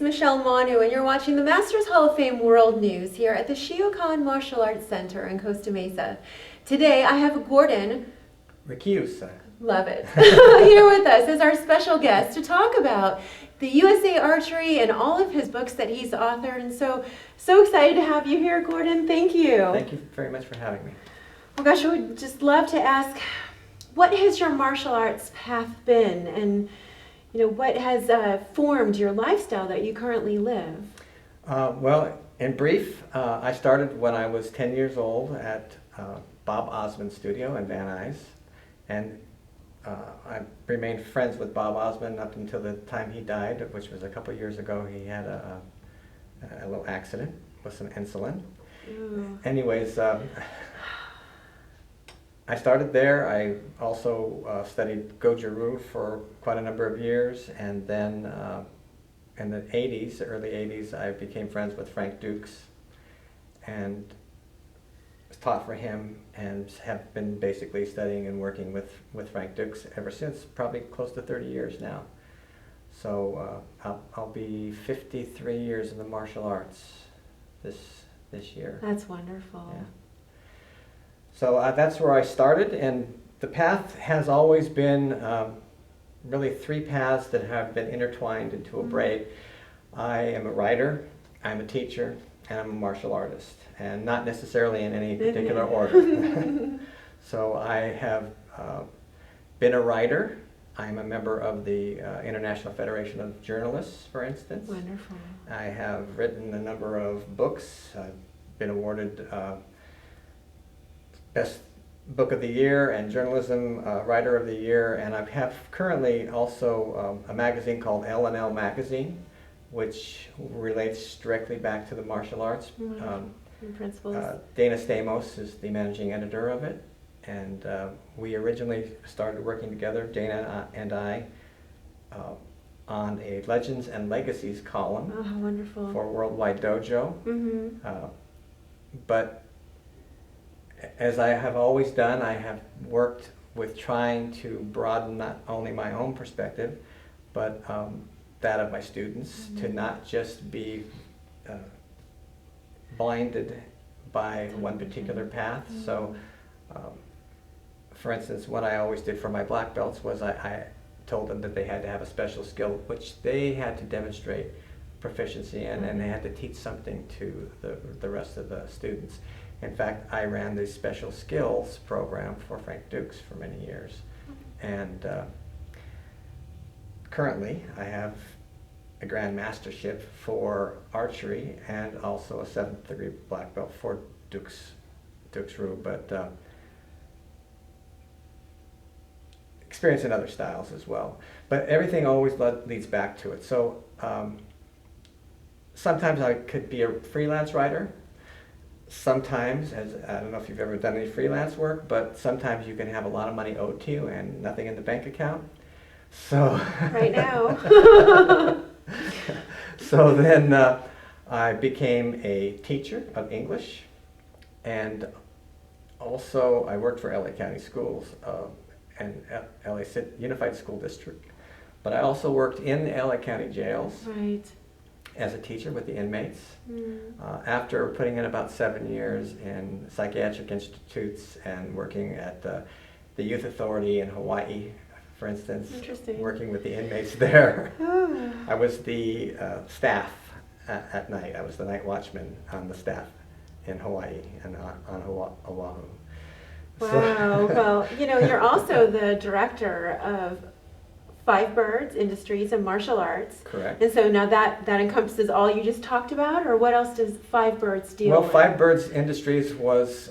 Michelle Manu, and you're watching the Masters Hall of Fame World News here at the Shiokan Martial Arts Center in Costa Mesa. Today I have Gordon Richiusa. Love it. Here with us as our special guest to talk about the USA Archery and all of his books that he's authored. And so excited to have you here, Gordon. Thank you. Thank you very much for having me. Oh gosh, I would just love to ask, what has your martial arts path been, and what has formed your lifestyle that you currently live? Well, in brief, I started when I was 10 years old at Bob Osmond's studio in Van Nuys, and I remained friends with Bob Osmond up until the time he died, which was a couple of years ago. He had a little accident with some insulin. Ooh. Anyways, I started there. I also studied Goju-Ryu for quite a number of years, and then in the 80s, early 80s, I became friends with Frank Dukes and taught for him, and have been basically studying and working with Frank Dukes ever since, probably close to 30 years now. So I'll be 53 years in the martial arts this year. That's wonderful. Yeah. So that's where I started, and the path has always been really three paths that have been intertwined into a braid. I am a writer, I'm a teacher, and I'm a martial artist, and not necessarily in any particular order. So I have been a writer. I'm a member of the International Federation of Journalists, for instance. Wonderful. I have written a number of books. I've been awarded Best Book of the Year and Journalism Writer of the Year, and I have currently also a magazine called L&L Magazine, which relates directly back to the martial arts. Principles. Dana Stamos is the managing editor of it, and we originally started working together, Dana and I, on a Legends and Legacies column. Oh, how wonderful. For Worldwide Dojo. But as I have always done, I have worked with trying to broaden not only my own perspective, but that of my students, to not just be blinded by one particular path. So, for instance, what I always did for my black belts was I told them that they had to have a special skill which they had to demonstrate proficiency in, and they had to teach something to the rest of the students. In fact, I ran the special skills program for Frank Dukes for many years, and currently I have a Grand Mastership for archery and also a 7th degree black belt for Dukes Ryu, but experience in other styles as well. But everything always leads back to it. So sometimes I could be a freelance writer. Sometimes, I don't know if you've ever done any freelance work, but sometimes you can have a lot of money owed to you and nothing in the bank account. So right now. So then I became a teacher of English, and also I worked for LA County Schools and LA Unified School District. But I also worked in the LA County jails. Right. As a teacher with the inmates. After putting in about 7 years in psychiatric institutes and working at the Youth Authority in Hawaii, for instance, working with the inmates there. I was the staff at night. I was the night watchman on the staff in Hawaii and on Oahu. Wow. Well, you're also the director of Five Birds Industries and Martial Arts. Correct. And so now that encompasses all you just talked about, or what else does Five Birds deal with? Well, Five Birds Industries was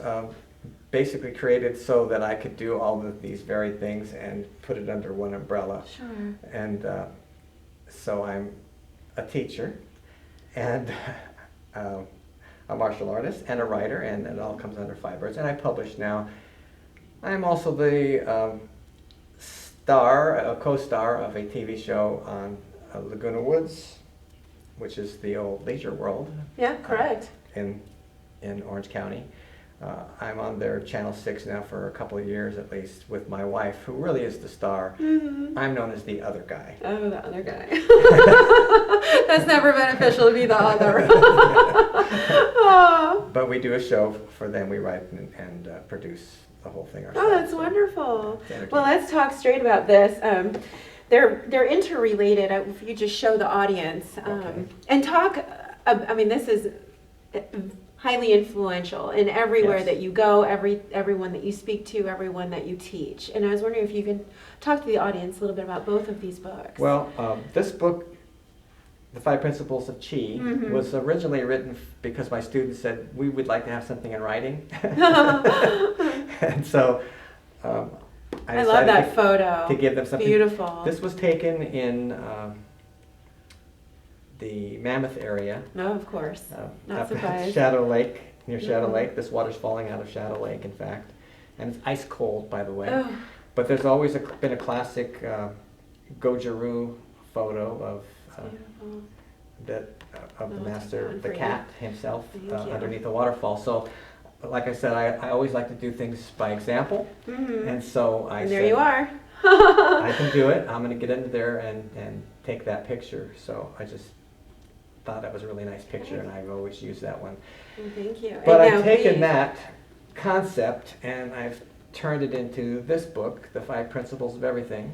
basically created so that I could do all of these varied things and put it under one umbrella. Sure. And so I'm a teacher and a martial artist and a writer, and it all comes under Five Birds. And I publish now. I'm also the co-star of a TV show on Laguna Woods, which is the old Leisure World. Yeah, correct. In Orange County. I'm on their Channel 6 now for a couple of years at least with my wife, who really is the star. I'm known as the other guy. Oh, the other guy. That's never beneficial to be the other. Oh. But we do a show for them. We write and produce the whole thing ourselves. Oh, that's wonderful. It's Well, let's talk straight about this. They're interrelated. If you just show the audience Okay. and talk. I mean, this is highly influential in everywhere Yes. that you go, everyone that you speak to, everyone that you teach. And I was wondering if you can talk to the audience a little bit about both of these books. Well, this book, The 5 Principles of Chi, was originally written because my students said we would like to have something in writing. And so I love that photo. to give them something. Beautiful. This was taken in the Mammoth area. No, of course. Not Up at surprised. Shadow Lake, near Shadow Mhm. Lake. This water's falling out of Shadow Lake, in fact. And it's ice cold, by the way. Oh, But there's always been a classic Goju-Ryu photo of beautiful. the I'll take master, that one the for cat himself, Thank you. underneath the waterfall. So, like I said, I always like to do things by example, and so I And said, there you are. I can do it. I'm going to get into there and take that picture. So I just thought that was a really nice picture, and I've always used that one. Well, thank you. But And I've now taken please- that concept and I've turned it into this book, The 5 Principles of Everything.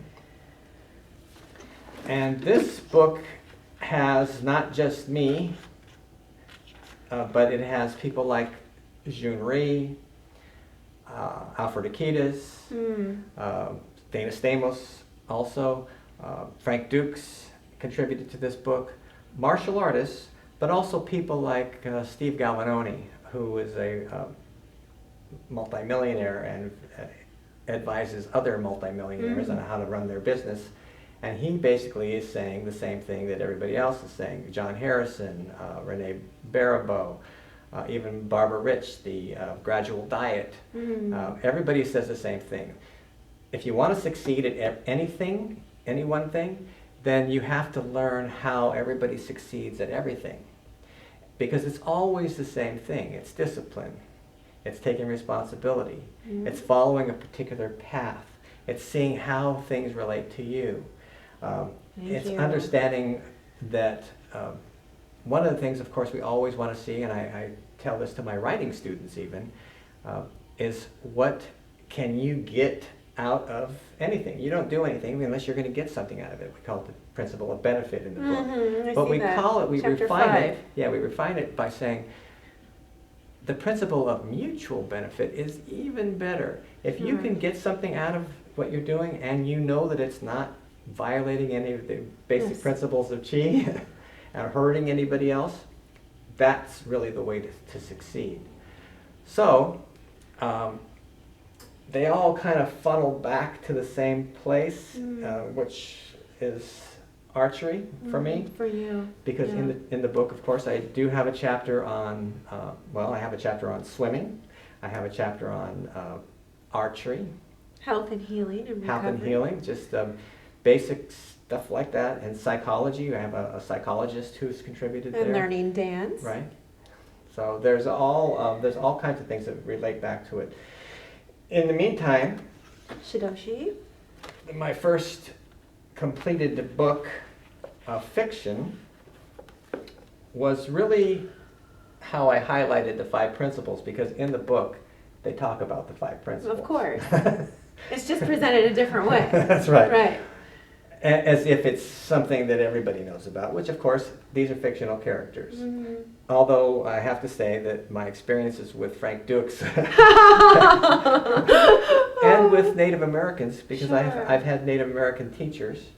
And this book has not just me, but it has people like Jun Rhee, Alfred Akitas, Dana Stamos also, Frank Dukes contributed to this book, martial artists, but also people like Steve Galvanoni, who is a multimillionaire and advises other multimillionaires on how to run their business. And he basically is saying the same thing that everybody else is saying. John Harrison, Renee Baribeau, even Barbara Rich, the gradual diet. Everybody says the same thing. If you want to succeed at anything, any one thing, then you have to learn how everybody succeeds at everything. Because it's always the same thing. It's discipline. It's taking responsibility. It's following a particular path. It's seeing how things relate to you. It's you. understanding that one of the things, of course, we always want to see, and I tell this to my writing students even, is what can you get out of anything? You don't do anything unless you're going to get something out of it. We call it the principle of benefit in the book. I But see we that. call it, we Chapter refine 5. it. Yeah, we refine it by saying the principle of mutual benefit is even better. If you can get something out of what you're doing and you know that it's not violating any of the basic principles of Chi and hurting anybody else, that's really the way to succeed. So, they all kind of funnel back to the same place, which is archery for me. For you. Because in the book, of course, I do have a chapter on, I have a chapter on swimming. I have a chapter on archery, Health and healing and recovery. health and healing, just basic stuff like that. And psychology, I have a psychologist who's contributed And there. learning dance. Right. So there's all kinds of things that relate back to it. In the meantime, Shidoshi. my first completed book of fiction was really how I highlighted the 5 principles, because in the book they talk about the 5 principles. Of course. It's just presented a different way. That's right. Right. As if it's something that everybody knows about, which of course these are fictional characters. Although I have to say that my experiences with Frank Dukes and with Native Americans, because I've had Native American teachers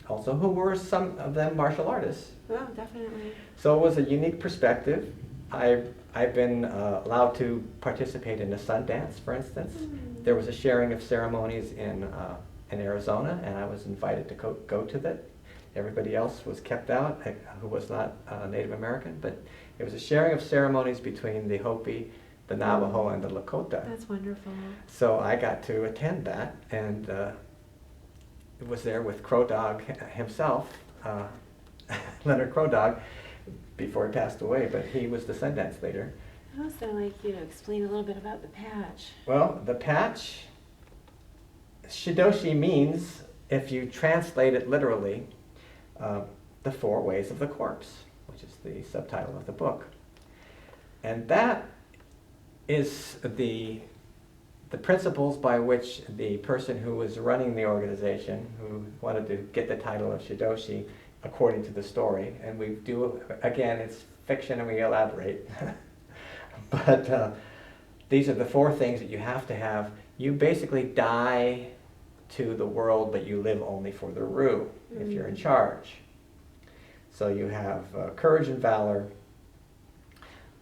also who were some of them martial artists. Oh, definitely. So it was a unique perspective. I've been allowed to participate in a sun dance, for instance. There was a sharing of ceremonies in Arizona, and I was invited to go to that. Everybody else was kept out, who was not Native American, but it was a sharing of ceremonies between the Hopi, the Navajo, and the Lakota. That's wonderful. So I got to attend that, and was there with Crow Dog himself, Leonard Crow Dog, before he passed away, but he was the Sundance leader. Also, explain a little bit about the patch. Well, the patch, Shidoshi means, if you translate it literally, the 4 ways of the corpse, which is the subtitle of the book. And that is the principles by which the person who was running the organization, who wanted to get the title of Shidoshi, according to the story, and we do, again, it's fiction and we elaborate, but these are the 4 things that you have to have. You basically die to the world, but you live only for the Ru, if you're in charge. So you have courage and valor,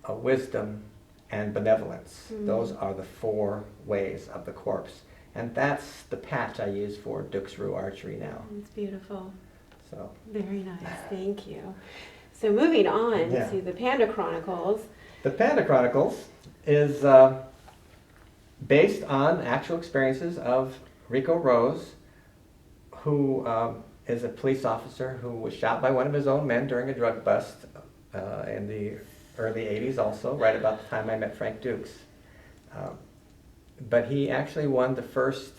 wisdom, and benevolence. Those are the 4 ways of the corpse. And that's the patch I use for Dux Ru Archery now. It's beautiful. So very nice, thank you. So moving on to the Panda Chronicles. The Panda Chronicles is based on actual experiences of Rico Rose, who is a police officer who was shot by one of his own men during a drug bust in the early 80s also, right about the time I met Frank Dukes. But he actually won the first,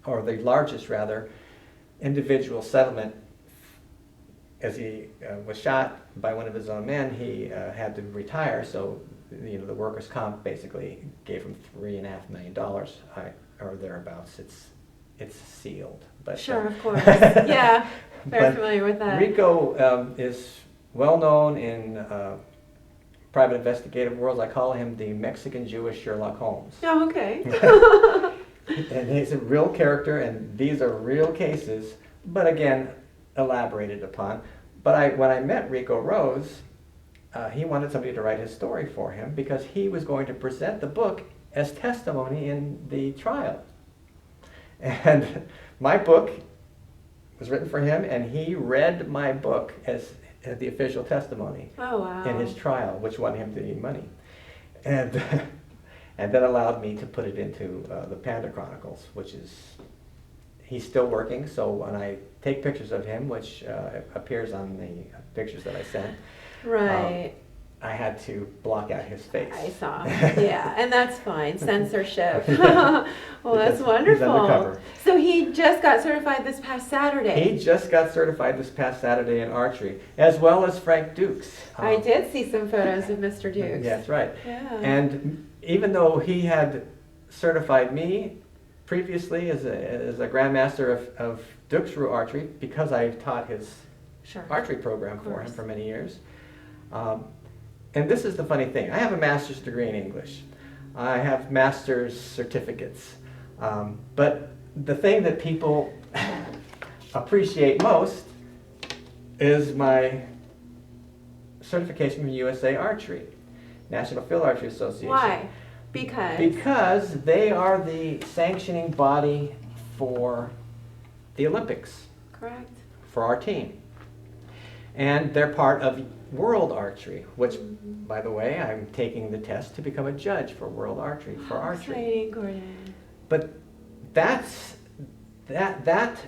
or the largest rather, individual settlement. As he was shot by one of his own men, he had to retire, so the workers' comp basically gave him $3.5 million, or thereabouts. It's sealed. But, sure, of course. Yeah, very familiar with that. Rico is well known in private investigative worlds. I call him the Mexican Jewish Sherlock Holmes. Oh, okay. And he's a real character, and these are real cases, but again, elaborated upon. But when I met Rico Rose, he wanted somebody to write his story for him because he was going to present the book as testimony in the trial. And my book was written for him, and he read my book as the official testimony in his trial, which won him the money. And then allowed me to put it into the Panda Chronicles, which is, he's still working, so when I take pictures of him, which appears on the pictures that I sent, right. I had to block out his face. I saw. Yeah, and that's fine. Censorship. Well, that's wonderful. He's undercover. So he just got certified this past Saturday. He just got certified this past Saturday in archery, as well as Frank Dukes. I did see some photos of Mr. Dukes. That's right. Yeah. And even though he had certified me previously as a grandmaster of Dux Ru archery, because I taught his archery program for him for many years. And this is the funny thing. I have a master's degree in English. I have master's certificates. But the thing that people appreciate most is my certification from USA Archery, National Field Archery Association. Why? Because? Because they are the sanctioning body for the Olympics. Correct. For our team. And they're part of World Archery, which, by the way, I'm taking the test to become a judge for World Archery, for archery. Exciting, Gordon. But that's that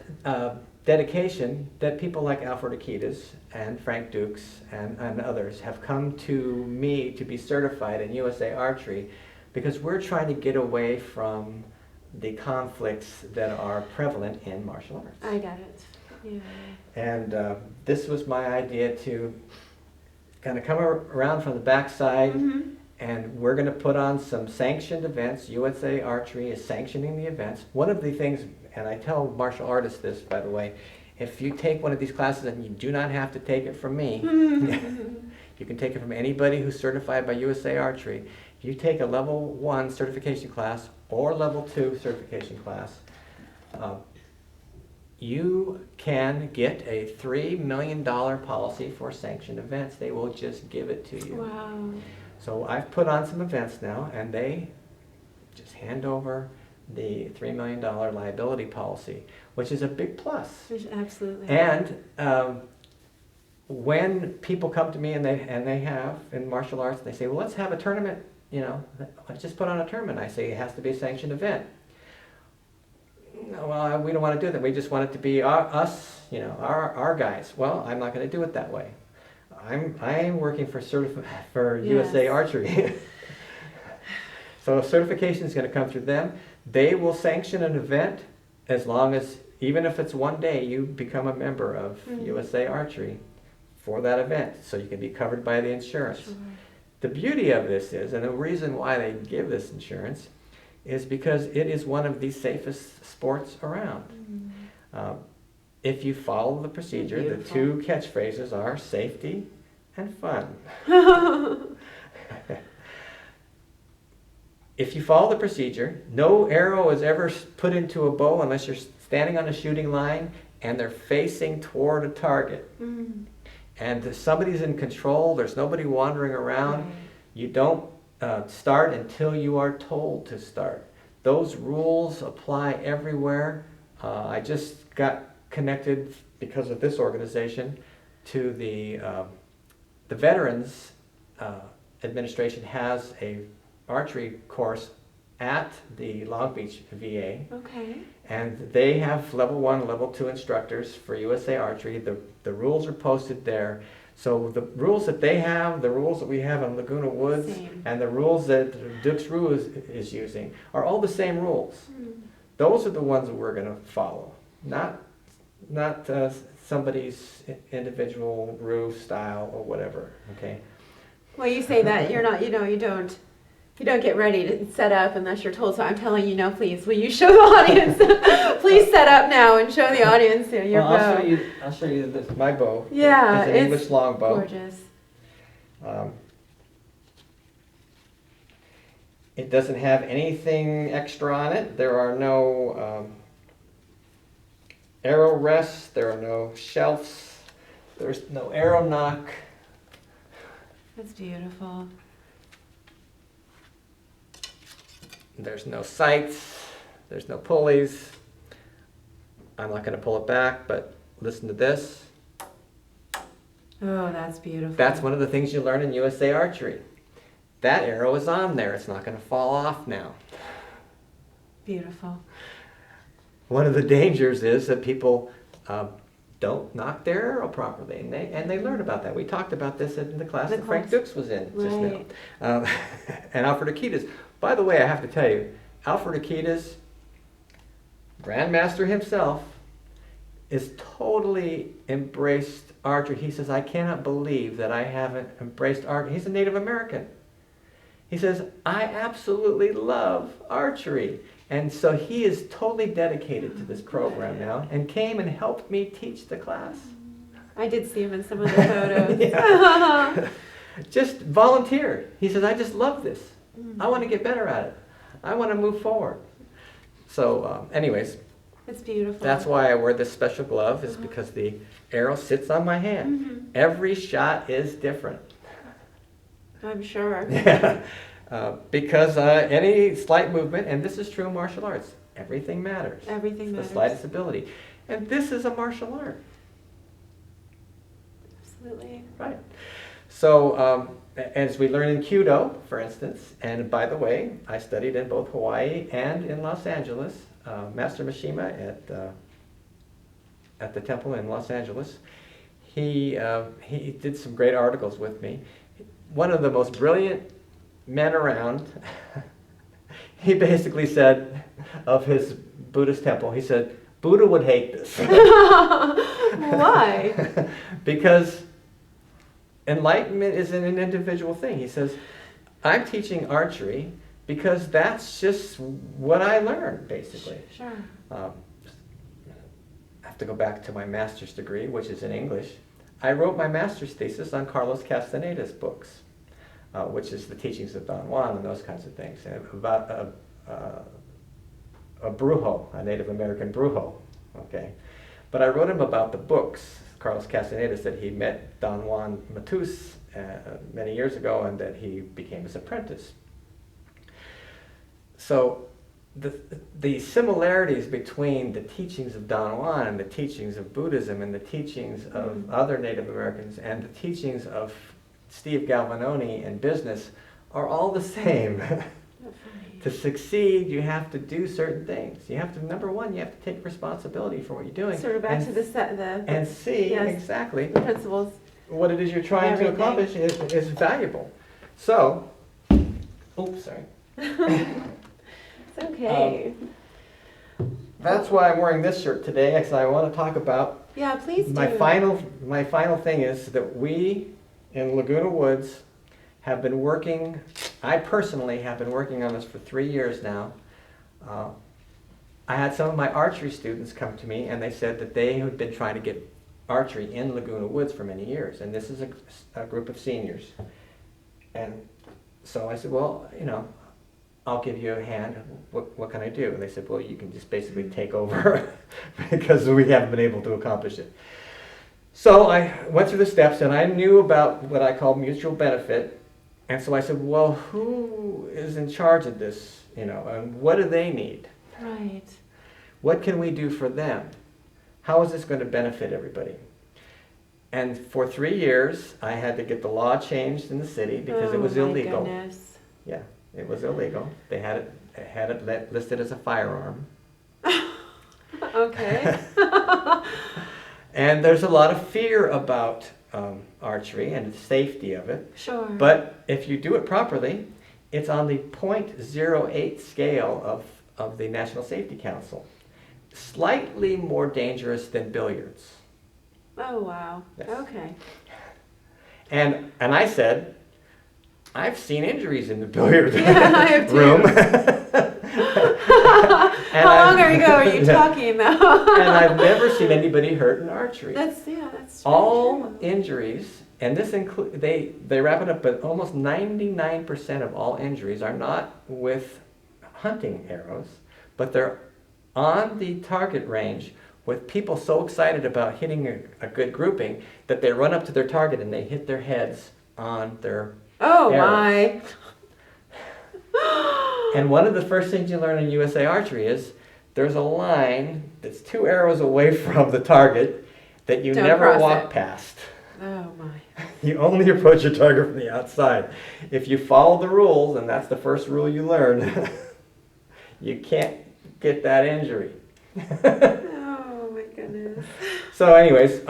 dedication that people like Alfred Akitas and Frank Dukes and others have come to me to be certified in USA Archery, because we're trying to get away from the conflicts that are prevalent in martial arts. I got it. Yeah. And this was my idea to kind of come around from the backside, and we're going to put on some sanctioned events. USA Archery is sanctioning the events. One of the things, and I tell martial artists this, by the way, if you take one of these classes, and you do not have to take it from me, you can take it from anybody who's certified by USA Archery. If you take a level 1 certification class or level 2 certification class, you can get a $3 million policy for sanctioned events. They will just give it to you. Wow. So I've put on some events now, and they just hand over the $3 million liability policy, which is a big plus. Absolutely. And when people come to me, and they have in martial arts, they say, well, let's have a tournament, let's just put on a tournament. I say it has to be a sanctioned event. No, well, we don't want to do that. We just want it to be us, our guys. Well, I'm not going to do it that way. I'm working for USA Archery. So a certification is going to come through them. They will sanction an event as long as, even if it's one day, you become a member of USA Archery for that event, so you can be covered by the insurance. Sure. The beauty of this is, and the reason why they give this insurance, is because it is one of the safest sports around. If you follow the procedure, the two catchphrases are safety and fun. If you follow the procedure, no arrow is ever put into a bow unless you're standing on a shooting line and they're facing toward a target. And somebody's in control, there's nobody wandering around. Right. You don't start until you are told to start. Those rules apply everywhere. I just got connected because of this organization to the Veterans Administration has a archery course at the Long Beach VA. Okay. And they have level 1, level 2 instructors for USA Archery. The rules are posted there. So the rules that they have, the rules that we have in Laguna Woods, Same. and the rules that Dux Rue is using are all the same rules. Those are the ones that we're going to follow, not somebody's individual Rue style or whatever. Okay. Well, you say that you're not, you don't get ready to set up unless you're told. So I'm telling you now, please, will you show the audience? Please set up now and show the audience your bow. I'll show you this, my bow. Yeah, It's an English longbow. Gorgeous. It doesn't have anything extra on it. There are no arrow rests. There are no shelves. There's no arrow nock. That's beautiful. There's no sights. There's no pulleys. I'm not going to pull it back, but listen to this. Oh, that's beautiful. That's one of the things you learn in USA Archery. That arrow is on there. It's not going to fall off now. Beautiful. One of the dangers is that people don't knock their arrow properly, and they learn about that. We talked about this in the class that Frank Dux was in just now. And Alfred Akitas. By the way, I have to tell you, Alfred Akitas, Grandmaster himself, is totally embraced archery. He says, I cannot believe that I haven't embraced archery. He's a Native American. He says, I absolutely love archery. And so he is totally dedicated to this program now and came and helped me teach the class. I did see him in some of the photos. Just volunteer. He says, I just love this. I want to get better at it. I want to move forward. So anyways, It's beautiful. that's why I wear this special glove, is because the arrow sits on my hand. Every shot is different. I'm sure. Yeah. Because any slight movement, and this is true in martial arts, everything matters. Everything It's matters. the slightest ability. And this is a martial art. Absolutely. Right. So as we learn in Kyudo, for instance, and by the way, I studied in both Hawaii and in Los Angeles. Master Mishima at the temple in Los Angeles, he did some great articles with me. One of the most brilliant men around, he basically said of his Buddhist temple, he said, Buddha would hate this. Why? Because enlightenment is an individual thing. He says, I'm teaching archery because that's just what I learned, basically. Sure. I have to go back to my master's degree, which is in English. I wrote my master's thesis on Carlos Castaneda's books, which is the teachings of Don Juan and those kinds of things, and about a brujo, a Native American brujo. Okay, but I wrote him about the books. Carlos Castaneda said he met Don Juan Matus many years ago, and that he became his apprentice. So the similarities between the teachings of Don Juan and the teachings of Buddhism and the teachings of other Native Americans and the teachings of Steve Galvanoni in business are all the same. To succeed, you have to do certain things. You have to, number one, you have to take responsibility for what you're doing. Sort of back and, to the and see exactly the principles. What it is you're trying to accomplish is valuable. So, oops, sorry. It's okay. That's why I'm wearing this shirt today, because I want to talk about Yeah, please do. my final thing is that we in Laguna Woods have been working, I personally have been working on this for 3 years now. I had some of my archery students come to me and they said that they had been trying to get archery in Laguna Woods for many years, and this is a group of seniors. And so I said, well, you know, I'll give you a hand. What can I do? And they said, well, you can just basically take over because we haven't been able to accomplish it. So I went through the steps and I knew about what I call mutual benefit. And so I said, well, who is in charge of this? You know, and what do they need? Right. What can we do for them? How is this going to benefit everybody? And for 3 years, I had to get the law changed in the city because it was illegal. Goodness. Yeah, it was illegal. They had it listed as a firearm. Okay. And there's a lot of fear about archery and the safety of it. Sure. But if you do it properly, it's on the .08 scale of the National Safety Council. Slightly more dangerous than billiards. Oh, wow. Yes. Okay. And I said, I've seen injuries in the billiard Yeah, I have too. room. How long ago are you talking about? And I've never seen anybody hurt in archery. That's All true. injuries, and this include they wrap it up, but almost 99% of all injuries are not with hunting arrows, but they're on the target range with people so excited about hitting a good grouping that they run up to their target and they hit their heads on their Oh arrows. my. And one of the first things you learn in USA Archery is there's a line that's 2 arrows away from the target that you Don't never cross walk it. past. Oh my. You only approach your target from the outside. If you follow the rules, and that's the first rule you learn, you can't get that injury. Oh my goodness. So anyways,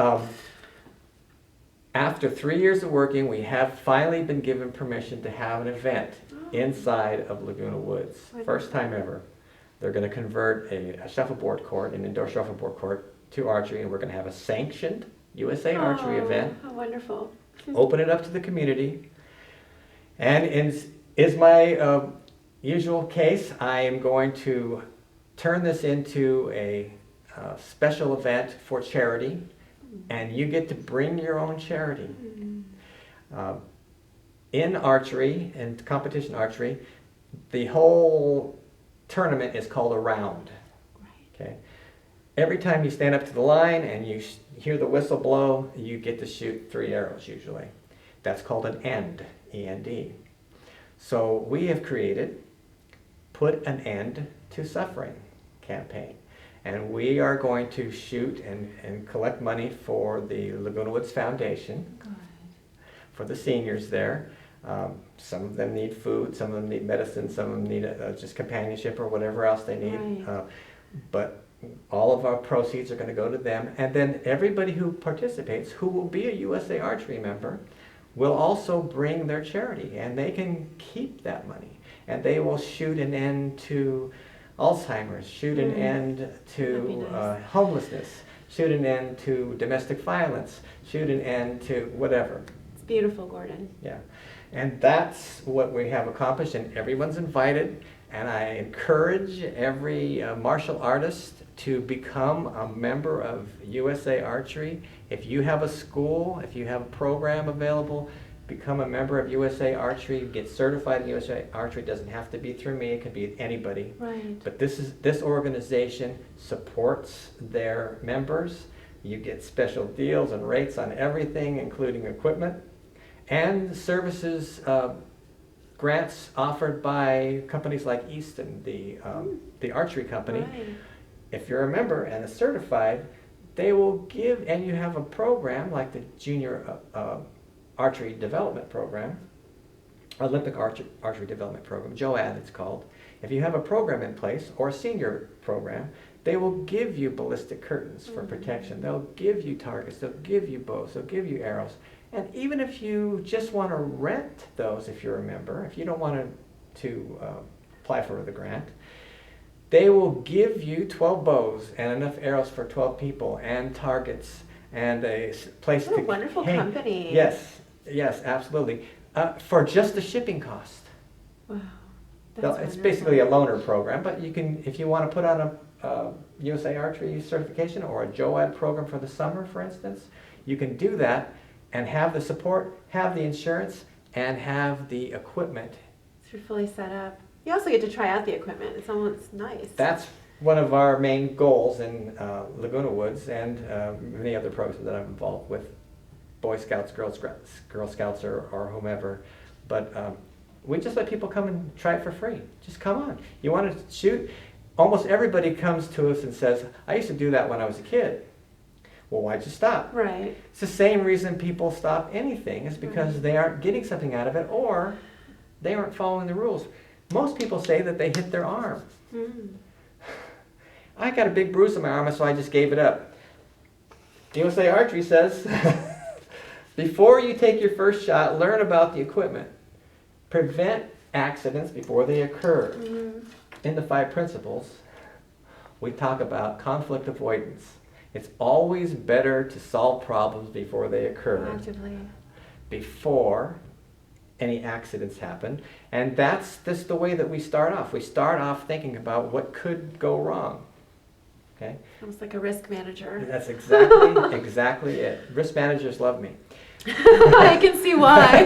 after 3 years of working, we have finally been given permission to have an event inside of Laguna Woods. First time ever. They're going to convert a shuffleboard court, an indoor shuffleboard court, to archery, and we're going to have a sanctioned USA Archery event. How wonderful. Open it up to the community. And is my usual case, I am going to turn this into a special event for charity, and you get to bring your own charity. In archery, and competition archery, the whole tournament is called a round. Okay. Every time you stand up to the line and you hear the whistle blow, you get to shoot 3 arrows usually. That's called an end, E-N-D. So we have created Put an End to Suffering campaign. And we are going to shoot and collect money for the Laguna Woods Foundation, for the seniors there. Some of them need food, some of them need medicine, some of them need just companionship or whatever else they need. Right. But all of our proceeds are going to go to them. And then everybody who participates, who will be a USA Archery member, will also bring their charity, and they can keep that money. And they will shoot an end to Alzheimer's, shoot an end to homelessness, shoot an end to domestic violence, shoot an end to whatever. It's beautiful, Gordon. Yeah. And that's what we have accomplished, and everyone's invited. And I encourage every martial artist to become a member of USA Archery. If you have a school, if you have a program available, become a member of USA Archery. Get certified in USA Archery. It doesn't have to be through me. It could be anybody. Right. But this organization supports their members. You get special deals and rates on everything, including equipment and services. Grants offered by companies like Easton, the archery company. Right. If you're a member and is certified, they will give, and you have a program like the Junior Archery Development Program, Olympic Archery Development Program, JOAD it's called. If you have a program in place, or a senior program, they will give you ballistic curtains for protection. They'll give you targets, they'll give you bows, they'll give you arrows. And even if you just want to rent those, if you're a member, if you don't want to apply for the grant. They will give you 12 bows and enough arrows for 12 people and targets and a place What to a wonderful hang. company. Yes, absolutely. For just the shipping cost. Wow. So That's it's wonderful. basically a loaner program, but you can, if you want to put on a USA Archery certification or a JOAD program for the summer, for instance, you can do that and have the support, have the insurance, and have the equipment. So you're fully set up. You also get to try out the equipment. It's almost nice. That's one of our main goals in Laguna Woods and many other programs that I'm involved with, Boy Scouts, Girl Scouts, or whomever. But we just let people come and try it for free. Just come on. You want to shoot? Almost everybody comes to us and says, I used to do that when I was a kid. Well, why'd you stop? Right. It's the same reason people stop anything, is because they aren't getting something out of it, or they aren't following the rules. Most people say that they hit their arm. I got a big bruise on my arm, so I just gave it up. USA Archery says, before you take your first shot, learn about the equipment. Prevent accidents before they occur. In the 5 principles, we talk about conflict avoidance. It's always better to solve problems before they occur. Actively. Before any accidents happen. And that's just the way that we start off. We start off thinking about what could go wrong. Okay? Almost like a risk manager. That's exactly it. Risk managers love me. I can see why.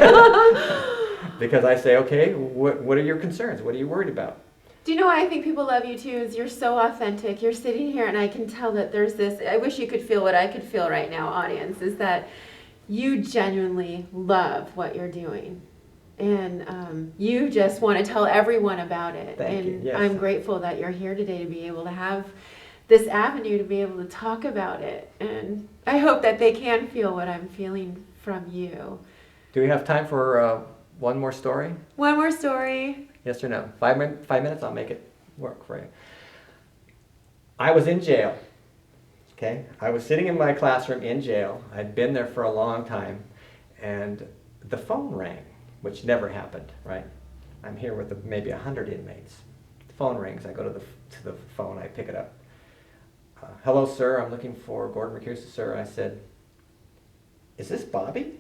Because I say, okay, what are your concerns? What are you worried about? Do you know why I think people love you too? Is you're so authentic. You're sitting here and I can tell that there's this, I wish you could feel what I could feel right now, audience, is that you genuinely love what you're doing. And you just want to tell everyone about it. Thank you. And Yes. I'm grateful that you're here today to be able to have this avenue to be able to talk about it. And I hope that they can feel what I'm feeling from you. Do we have time for one more story? One more story. Yes or no? 5 minutes, I'll make it work for you. I was in jail. Okay? I was sitting in my classroom in jail. I'd been there for a long time. And the phone rang, which never happened, right? I'm here with maybe 100 inmates. The phone rings. I go to the phone. I pick it up. Hello, sir. I'm looking for Gordon Richiusa, sir. I said, is this Bobby?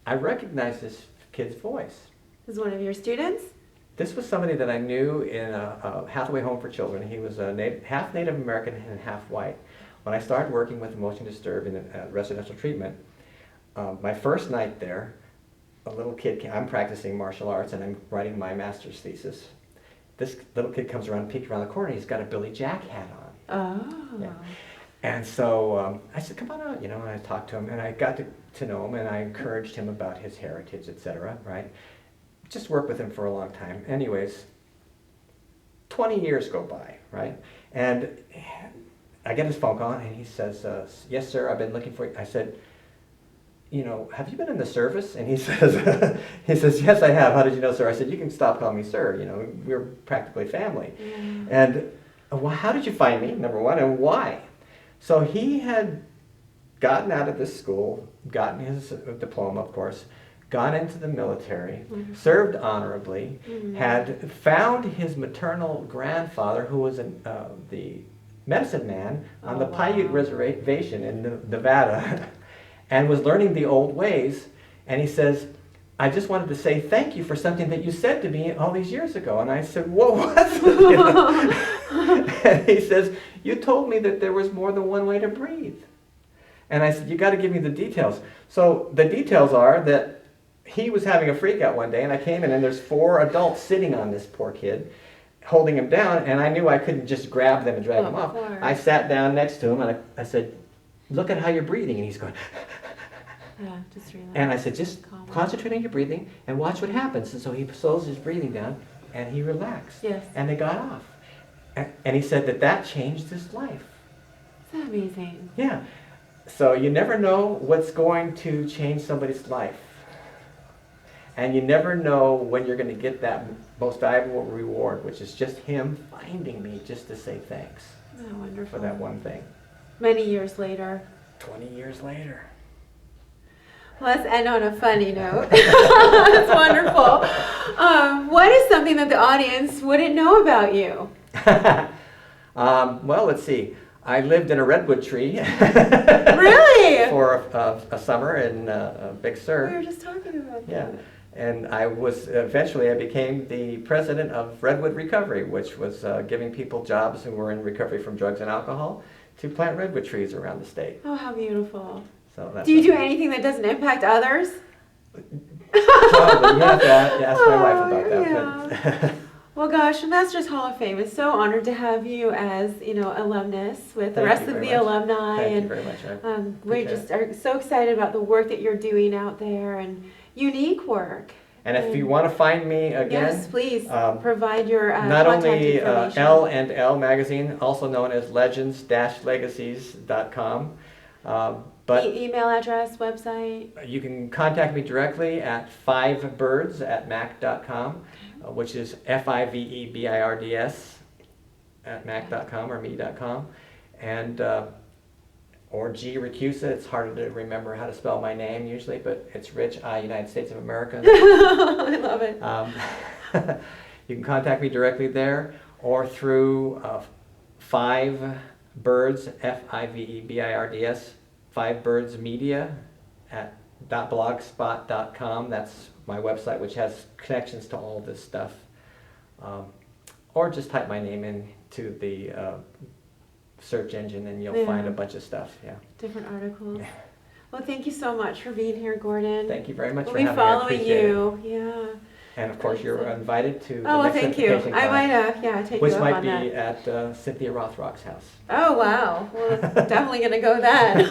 I recognize this kid's voice. Is one of your students? This was somebody that I knew in a Hathaway Home for Children. He was half Native American and half white. When I started working with emotionally disturbed in residential treatment, my first night there, a little kid came. I'm practicing martial arts and I'm writing my master's thesis. This little kid comes around, peeked around the corner. He's got a Billy Jack hat on. Oh. Yeah. And so I said, come on out, and I talked to him, and I got to know him, and I encouraged him about his heritage, etc., right? Just worked with him for a long time. Anyways, 20 years go by, right? And I get his phone call, and he says, yes, sir, I've been looking for you. I said, have you been in the service? And he says, yes, I have. How did you know, sir? I said, you can stop calling me sir. We're practically family. Yeah. And well, how did you find me, number one, and why? So he had gotten out of this school, gotten his diploma, of course, gone into the military, served honorably, had found his maternal grandfather, who was the medicine man on the Paiute Reservation in Nevada, and was learning the old ways. And he says, I just wanted to say thank you for something that you said to me all these years ago. And I said, what was it? And he says, you told me that there was more than one way to breathe. And I said, you got to give me the details. So the details are that he was having a freak out one day, and I came in, and there's 4 adults sitting on this poor kid, holding him down, and I knew I couldn't just grab them and drag him off. I sat down next to him, and I said, look at how you're breathing. And he's going, Yeah, just relax. and I said, just concentrate on your breathing and watch what happens. And so he slows his breathing down, and he relaxed. Yes. And they got off. And he said that changed his life. Isn't that amazing? Yeah. So you never know what's going to change somebody's life. And you never know when you're going to get that most valuable reward, which is just him finding me just to say thanks. Oh, wonderful. For that one thing. Many years later. 20 years later. Let's end on a funny note. That's wonderful. What is something that the audience wouldn't know about you? Well, let's see. I lived in a redwood tree. Really? For a summer in Big Sur. We were just talking about Yeah. that. And eventually I became the president of Redwood Recovery, which was giving people jobs who were in recovery from drugs and alcohol to plant redwood trees around the state. Oh, how beautiful. So that's Do you do anything that doesn't impact others? Probably, you have to ask my wife about that. Yeah. But Well, gosh, Masters Hall of Fame is so honored to have you as, alumnus with the Thank rest you of very the much. alumni. Thank you And very much. I we appreciate just it. are so excited about the work that you're doing out there and unique work. And if you want to find me again, Yes, please provide your not contact only information. L and L magazine, also known as legends-legacies.com, but Email address, website. you can contact me directly at 5birds@mac.com, which is FIVEBIRDS at mac.com or me.com, and or G. Richiusa. It's harder to remember how to spell my name usually, but it's Rich, I, United States of America. I love it. You can contact me directly there or through 5birds, FIVEBIRDS, 5birds media at .blogspot.com. That's my website, which has connections to all this stuff. Or just type my name into the search engine and you'll find a bunch of stuff. Yeah. Different articles. Yeah. Well, thank you so much for being here, Gordon. Thank you very much we'll for having me. We'll be following you. Yeah. And of course, you're invited to the well, next thank you. certification I might class, take which you up might on be that. at Cynthia Rothrock's house. Oh, wow. Well, definitely going to go then.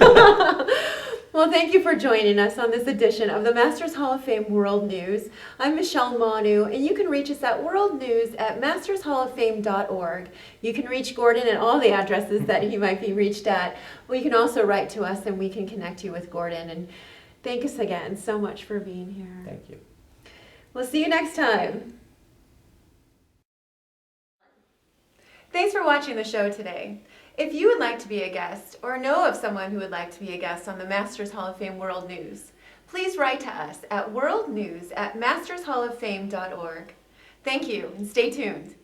Well, thank you for joining us on this edition of the Masters Hall of Fame World News. I'm Michelle Manu, and you can reach us at worldnews@mastershalloffame.org. You can reach Gordon at all the addresses that he might be reached at. Well, you can also write to us, and we can connect you with Gordon. And thank us again so much for being here. Thank you. We'll see you next time. Thanks for watching the show today. If you would like to be a guest or know of someone who would like to be a guest on the Masters Hall of Fame World News, please write to us at worldnews@mastershalloffame.org. Thank you and stay tuned.